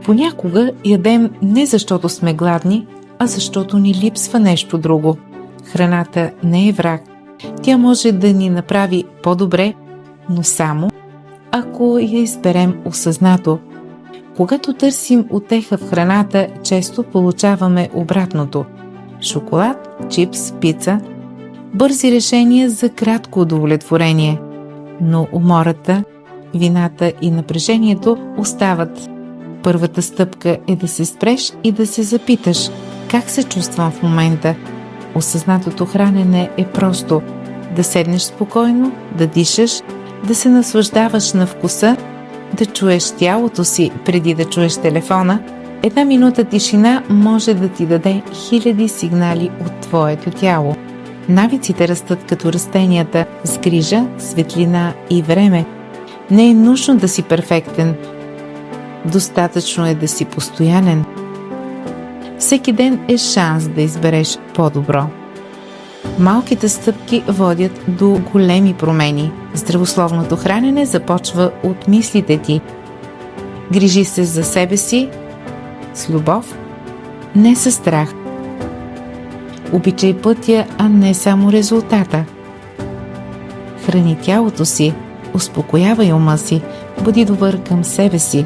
Понякога ядем не защото сме гладни, а защото ни липсва нещо друго. Храната не е враг. Тя може да ни направи по-добре, но само ако я изберем осъзнато. Когато търсим утеха в храната, често получаваме обратното. Шоколад, чипс, пица – бързи решения за кратко удовлетворение. Но умората, вината и напрежението остават. Първата стъпка е да се спреш и да се запиташ как се чувствам в момента. Осъзнатото хранене е просто да седнеш спокойно, да дишаш, да се наслаждаваш на вкуса, да чуеш тялото си преди да чуеш телефона. Една минута тишина може да ти даде хиляди сигнали от твоето тяло. Навиците растат като растенията с грижа, светлина и време. Не е нужно да си перфектен. Достатъчно е да си постоянен. Всеки ден е шанс да избереш по-добро. Малките стъпки водят до големи промени. Здравословното хранене започва от мислите ти. Грижи се за себе си с любов, не със страх. Обичай пътя, а не само резултата. Храни тялото си, успокоявай ума си, бъди добър към себе си.